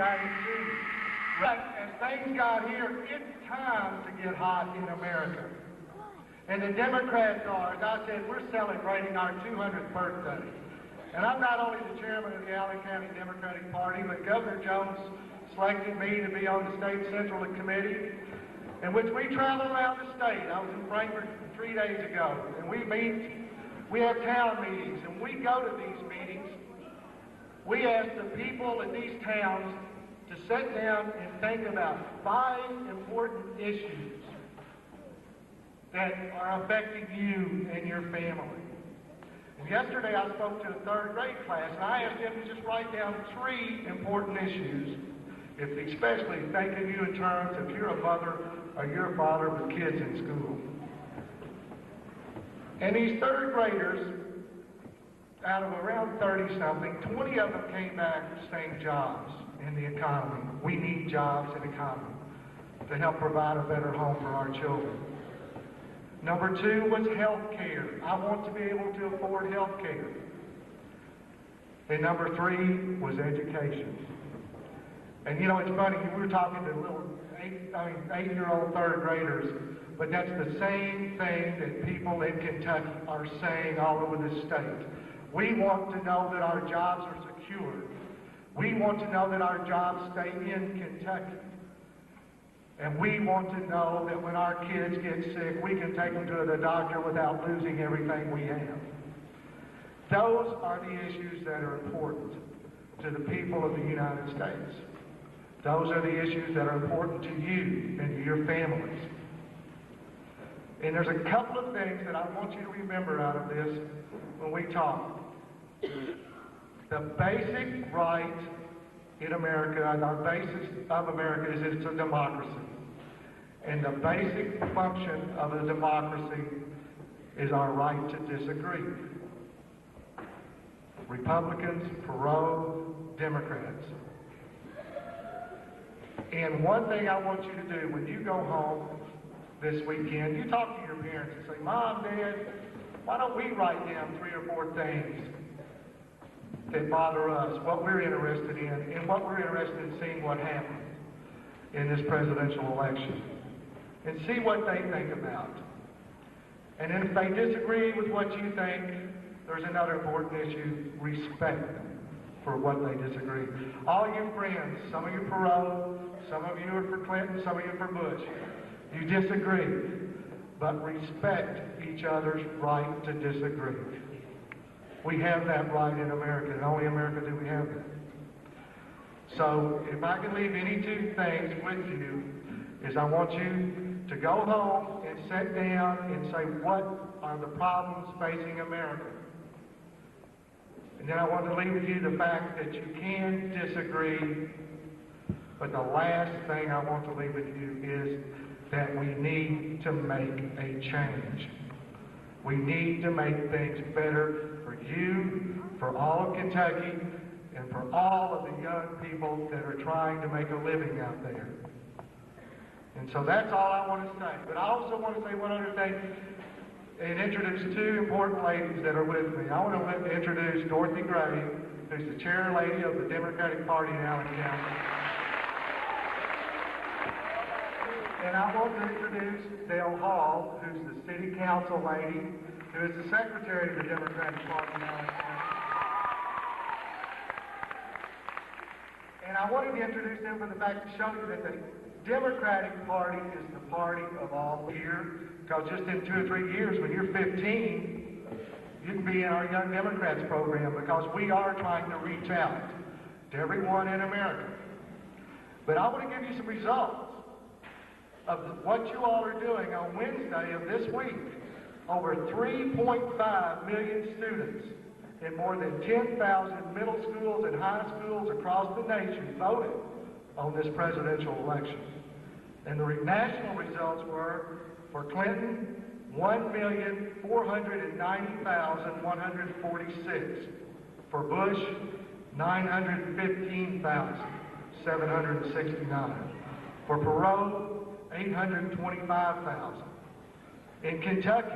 Right, as things got here, it's time to get hot in America. And the Democrats are, as I said, we're celebrating our 200th birthday. And I'm not only the chairman of the Allen County Democratic Party, but Governor Jones selected me to be on the State Central Committee, in which we travel around the state. I was in Frankfort 3 days ago, and we have town meetings, and we go to these meetings. We ask the people in these towns to sit down and think about 5 important issues that are affecting you and your family. And yesterday I spoke to a 3rd grade class, and I asked them to just write down 3 important issues, especially thinking you in terms if you're a mother or you're a father with kids in school. And these 3rd graders, out of around 30-something, 20 of them came back saying jobs in the economy. We need jobs in the economy to help provide a better home for our children. Number 2 was health care. I want to be able to afford health care. And number 3 was education. And you know, it's funny, we were talking to little 8-year-old third graders, but that's the same thing that people in Kentucky are saying all over the state. We want to know that our jobs are secure. We want to know that our jobs stay in Kentucky. And we want to know that when our kids get sick, we can take them to the doctor without losing everything we have. Those are the issues that are important to the people of the United States. Those are the issues that are important to you and to your families. And there's a couple of things that I want you to remember out of this when we talk. The basic right in America, and our basis of America, is it's a democracy. And the basic function of a democracy is our right to disagree. Republicans, Perot, Democrats. And one thing I want you to do when you go home this weekend, you talk to your parents and say, Mom, Dad, why don't we write down 3 or 4 things that bother us, what we're interested in, and what we're interested in seeing what happens in this presidential election. And see what they think about. And if they disagree with what you think, there's another important issue: respect them for what they disagree. All you friends, some of you Perot, some of you are for Clinton, some of you are for Bush. You disagree, but respect each other's right to disagree. We have that right in America, and only in America do we have that. So if I can leave any 2 things with you, is I want you to go home and sit down and say, what are the problems facing America? And then I want to leave with you the fact that you can disagree, but the last thing I want to leave with you is that we need to make a change. We need to make things better for you, for all of Kentucky, and for all of the young people that are trying to make a living out there. And so that's all I want to say. But I also want to say one other thing and introduce 2 important ladies that are with me. I want to introduce Dorothy Gray, who's the chair lady of the Democratic Party in Allen County. And I want to introduce Dale Hall, who's the city council lady, who is the secretary of the Democratic Party in Allen County. And I wanted to introduce them for the fact to show you that the Democratic Party is the party of all here, because just in 2 or 3 years, when you're 15, you can be in our Young Democrats program, because we are trying to reach out to everyone in America. But I want to give you some results of what you all are doing on Wednesday of this week. Over 3.5 million students in more than 10,000 middle schools and high schools across the nation voted on this presidential election. And the national results were, for Clinton, 1,490,146. For Bush, 915,769. For Perot, 825,000. In Kentucky,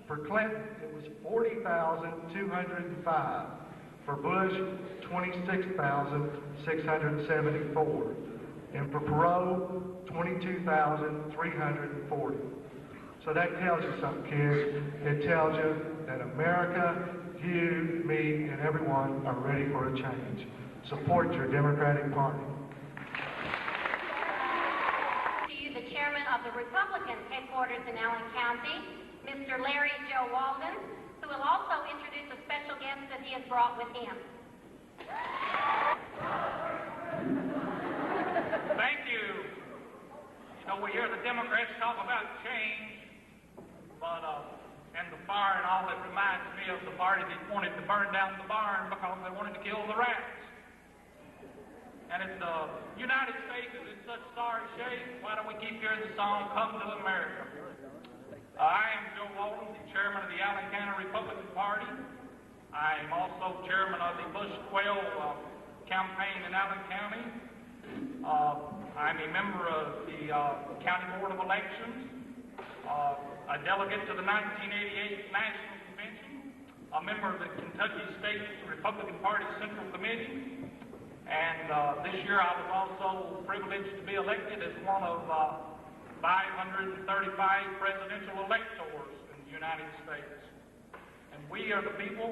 for Clinton, it was 40,205. For Bush, 26,674. And for Perot, 22,340. So that tells you something, kids. It tells you that America, you, me, and everyone are ready for a change. Support your Democratic Party. To you, the chairman of the Republican headquarters in Allen County, Mr. Larry Joe Walden, who will also introduce a special guest that he has brought with him. Thank you. You know, we hear the Democrats talk about change, but and the fire and all, it reminds me of the party that wanted to burn down the barn because they wanted to kill the rats. And if the United States is in such sorry shape, why don't we keep hearing the song, Come to America? I am Joe Walden, the chairman of the Allen County Republican Party. I am also chairman of the Bush-Quayle campaign in Allen County. I'm a member of the County Board of Elections, a delegate to the 1988 National Convention, a member of the Kentucky State Republican Party Central Committee, and this year I was also privileged to be elected as one of 535 presidential electors in the United States. And we are the people.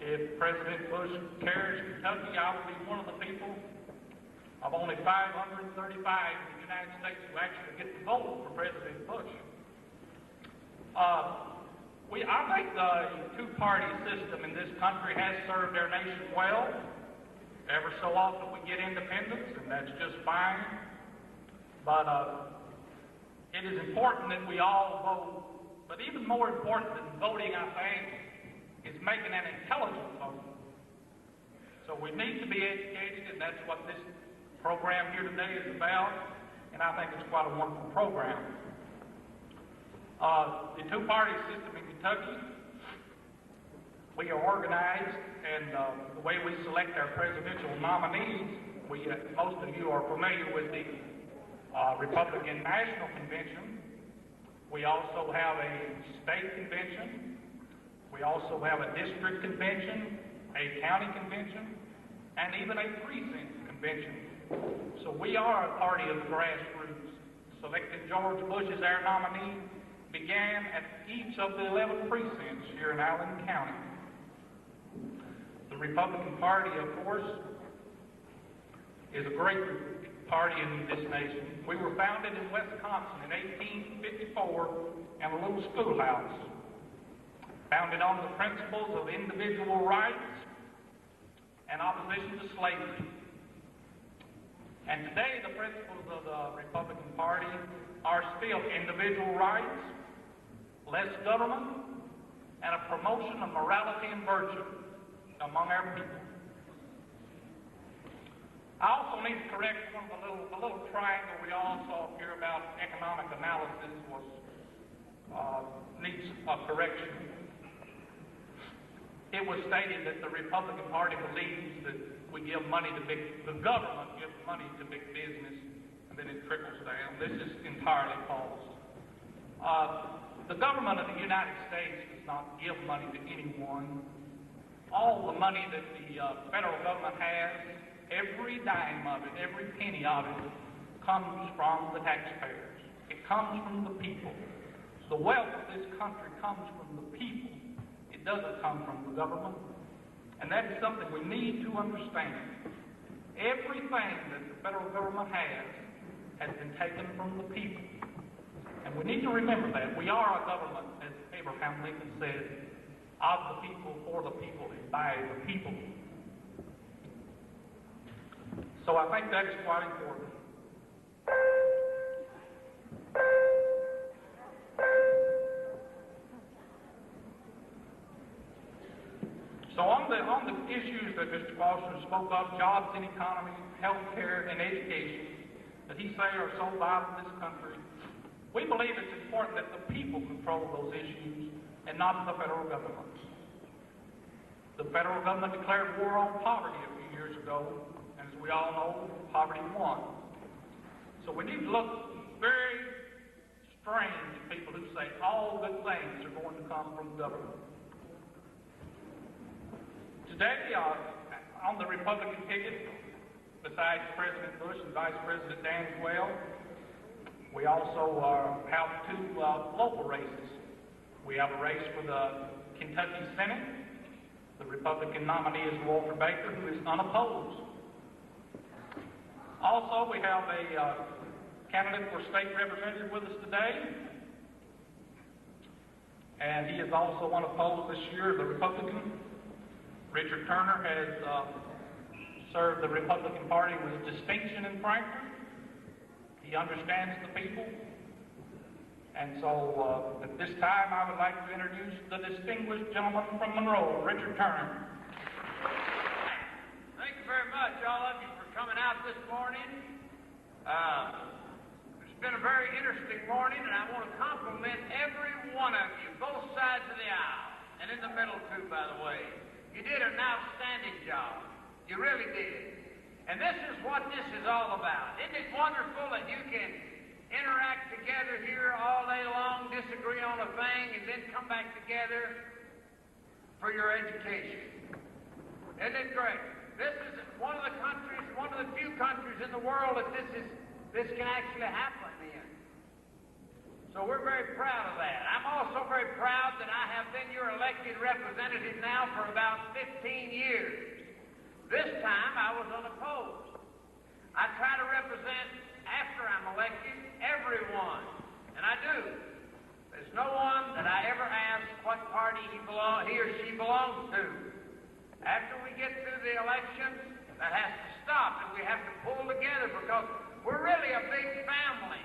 If President Bush carries Kentucky, I will be one of the people of only 535 in the United States who actually get to vote for President Bush. I think the two-party system in this country has served our nation well. Ever so often we get independence, and that's just fine. But it is important that we all vote. But even more important than voting, I think, is making an intelligent vote. So we need to be educated, and that's what this program here today is about. And I think it's quite a wonderful program. The two-party system in Kentucky, we are organized, and the way we select our presidential nominees, most of you are familiar with the Republican National Convention. We also have a state convention. We also have a district convention, a county convention, and even a precinct convention. So we are a party of the grassroots. Selecting George Bush as our nominee began at each of the 11 precincts here in Allen County. The Republican Party, of course, is a great party in this nation. We were founded in Wisconsin in 1854 in a little schoolhouse, founded on the principles of individual rights and opposition to slavery. And today, the principles of the Republican Party are still individual rights, less government, and a promotion of morality and virtue among our people. I also need to correct one of the little triangle we all saw here about economic analysis needs a correction. It was stated that the Republican Party believes that we give money to the government gives money to big business, and then it trickles down. This is entirely false. The government of the United States does not give money to anyone. All the money that the federal government has, every dime of it, every penny of it, comes from the taxpayers. It comes from the people. The wealth of this country comes from the people. It doesn't come from the government. And that is something we need to understand. Everything that the federal government has been taken from the people. And we need to remember that. We are a government, as Abraham Lincoln said, of the people, for the people, and by the people. So I think that is quite important. So on the issues that Mr. Foster spoke of, jobs and economy, health care, and education, that he say are so vital in this country, we believe it's important that the people control those issues and not the federal government. The federal government declared war on poverty a few years ago, and as we all know, poverty won. So we need to look very strange at people who say all good things are going to come from the government. Today, on the Republican ticket, besides President Bush and Vice President Dan Quayle, we also have two local races. We have a race for the Kentucky Senate. The Republican nominee is Walter Baker, who is unopposed. Also, we have a candidate for state representative with us today. And he is also unopposed this year, the Republican. Richard Turner has served the Republican Party with distinction in Franklin. He understands the people. And so at this time, I would like to introduce the distinguished gentleman from Monroe, Richard Turner. Thank you very much, all of you, for coming out this morning. It's been a very interesting morning, and I want to compliment every one of you, both sides of the aisle, and in the middle, too, by the way. You did an outstanding job. You really did. And this is what this is all about. Isn't it wonderful that you can interact together here all day long, disagree on a thing, and then come back together for your education. Isn't it great? This is one of the few countries in the world that this can actually happen in. So we're very proud of that. I'm also very proud that I have been your elected representative now for about 15 years. This time I was unopposed. I try to represent, after I'm elected, everyone. And I do. There's no one that I ever ask what party he or she belongs to. After we get through the election, that has to stop, and we have to pull together because we're really a big family.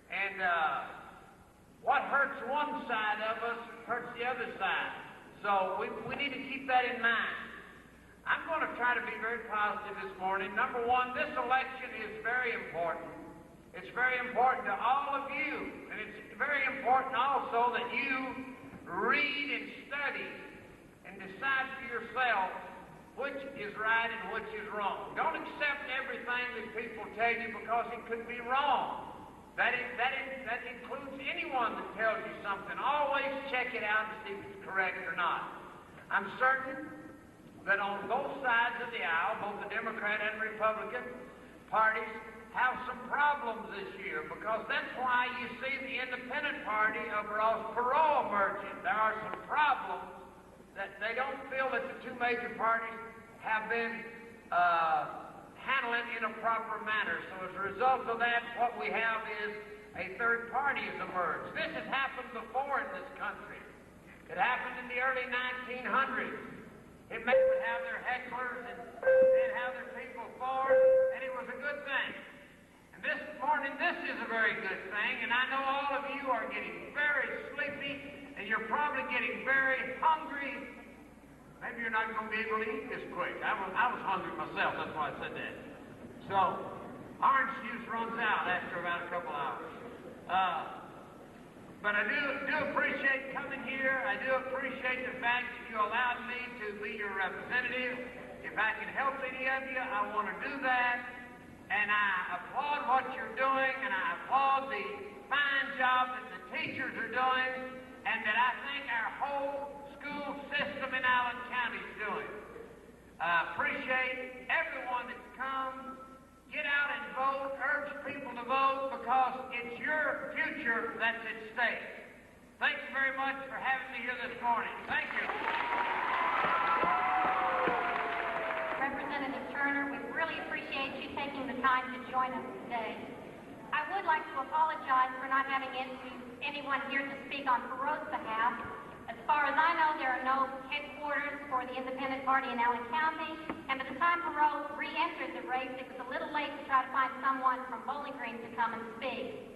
And what hurts one side of us hurts the other side. So we need to keep that in mind. I'm going to try to be very positive this morning. Number one, this election is very important. It's very important to all of you. And it's very important also that you read and study and decide for yourself which is right and which is wrong. Don't accept everything that people tell you because it could be wrong. That includes anyone that tells you something. Always check it out and see if it's correct or not. I'm certain that on both sides of the aisle, both the Democrat and Republican parties, have some problems this year because that's why you see the independent party of Ross Perot emerging. There are some problems that they don't feel that the two major parties have been handling in a proper manner. So as a result of that, what we have is a third party has emerged. This has happened before in this country. It happened in the early 1900s. It made them have their hecklers and then have their people forward, and it was a good thing. And this morning, this is a very good thing, and I know all of you are getting very sleepy, and you're probably getting very hungry. Maybe you're not going to be able to eat this quick. I was hungry myself, that's why I said that. So, orange juice runs out after about a couple hours. But I do appreciate coming here. I do appreciate the fact that you allowed me to be your representative. If I can help any of you, I want to do that. And I applaud what you're doing, and I applaud the fine job that the teachers are doing, and that I think our whole school system in Allen County is doing. I appreciate everyone that's come. Get out and vote. Urge people to vote because it's your future that's at stake. Thank you very much for having me here this morning. Thank you. Representative Turner, we really appreciate you taking the time to join us today. I would like to apologize for not having anyone here to speak on Perot's behalf. As far as I know, there are no headquarters for the Independent Party in Allen County, and by the time Perot re-entered the race, it was a little late to try to find someone from Bowling Green to come and speak.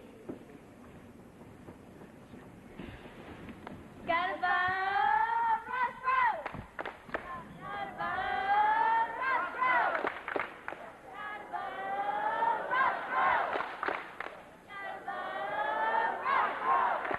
Gotta vote Ross Perot! Gotta vote Ross Perot! Gotta vote Ross Perot! Gotta vote Ross Perot!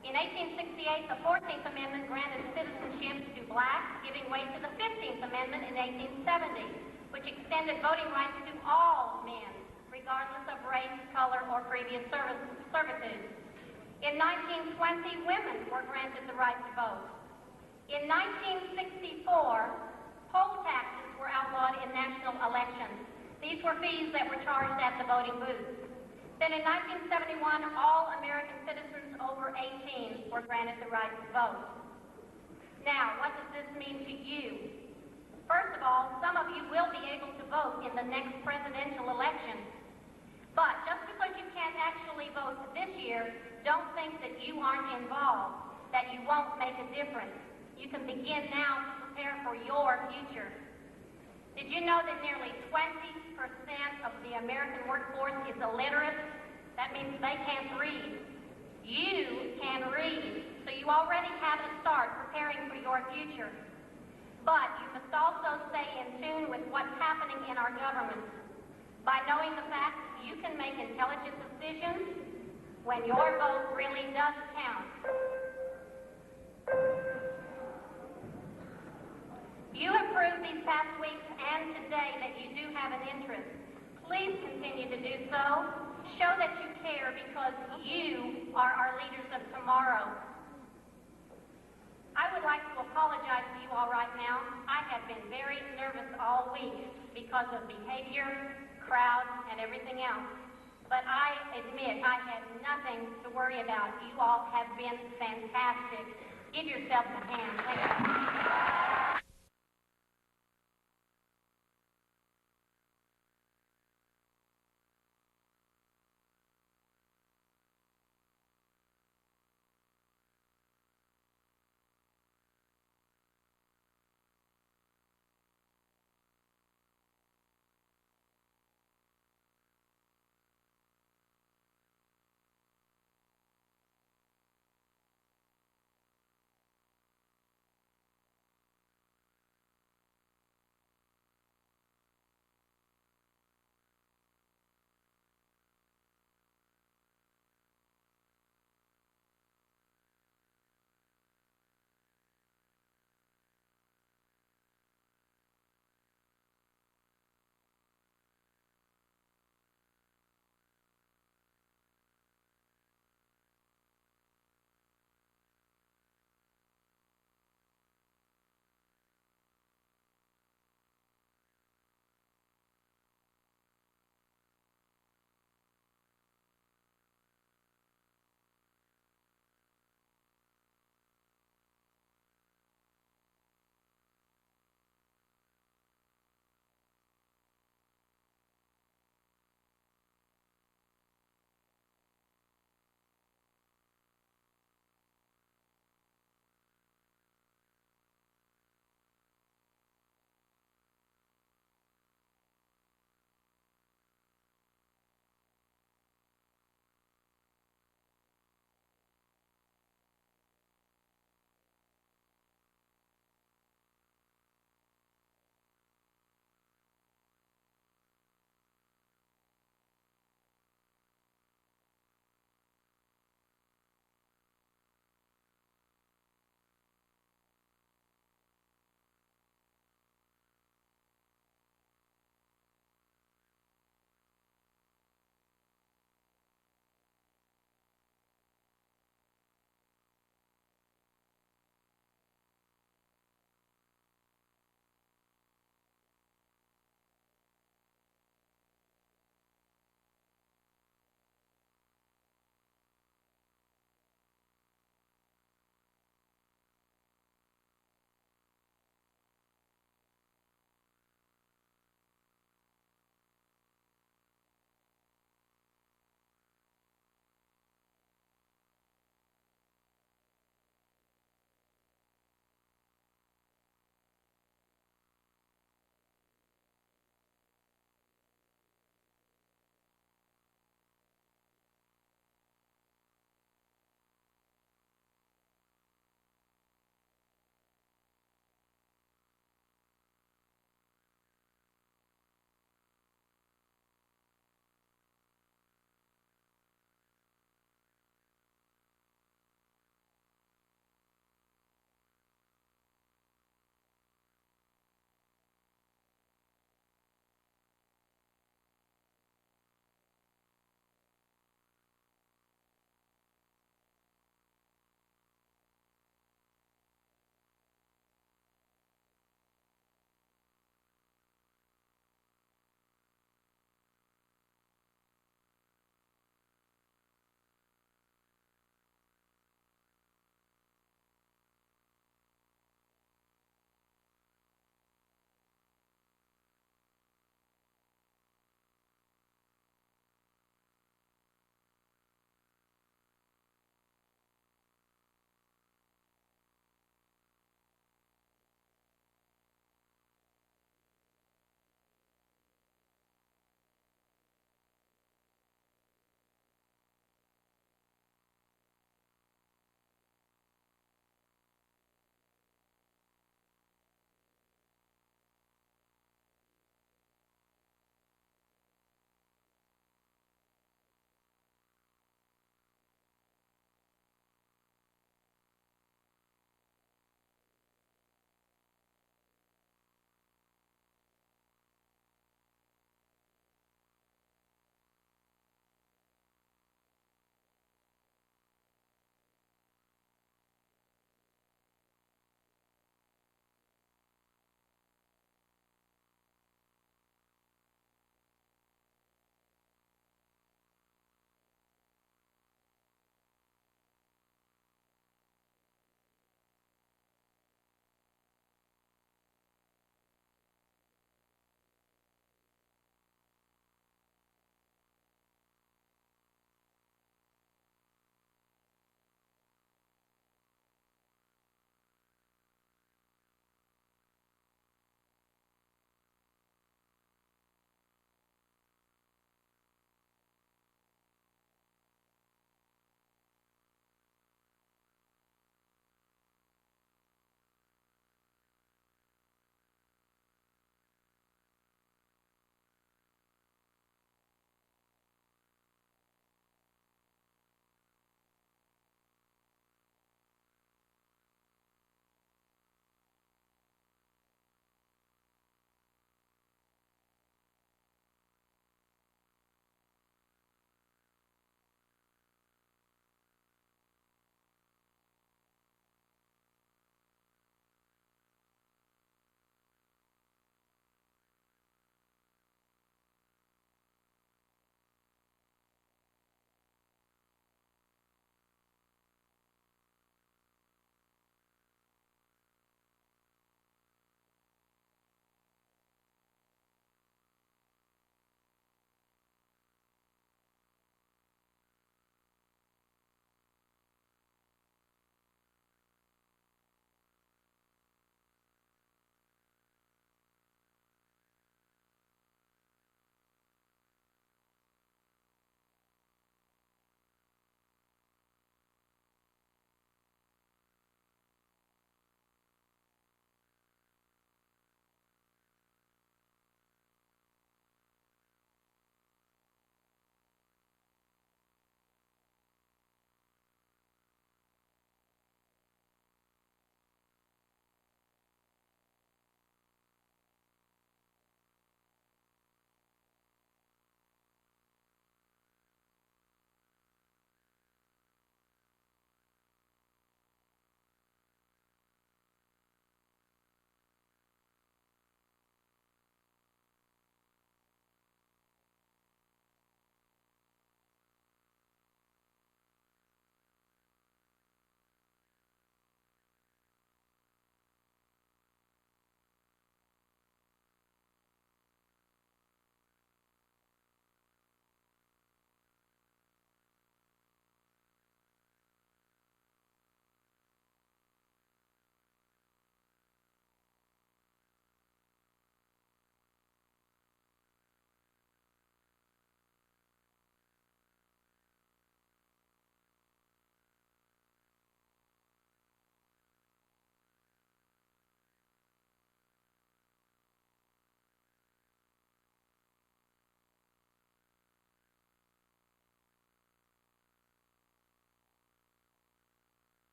In 1868, the 14th Amendment granted citizenship to blacks, giving way to the 15th Amendment in 1870, which extended voting rights to all men, regardless of race, color, or previous servitude. In 1920, women were granted the right to vote. In 1964, poll taxes were outlawed in national elections. These were fees that were charged at the voting booth. Then in 1971, all American citizens over 18 were granted the right to vote. Now, what does this mean to you? First of all, some of you will be able to vote in the next presidential election. But just because you can't actually vote this year, don't think that you aren't involved, that you won't make a difference. You can begin now to prepare for your future. Did you know that nearly 20% of the American workforce is illiterate? That means they can't read. You can read, so you already have a start preparing for your future. But you must also stay in tune with what's happening in our government. By knowing the fact that you can make intelligent decisions when your vote really does count. You have proved these past weeks and today that you do have an interest. Please continue to do so. Show that you care because you are our leaders of tomorrow. I would like to apologize to you all right now. I have been very nervous all week because of behavior, crowds, and everything else. But I admit I had nothing to worry about. You all have been fantastic. Give yourselves a hand. Thank you.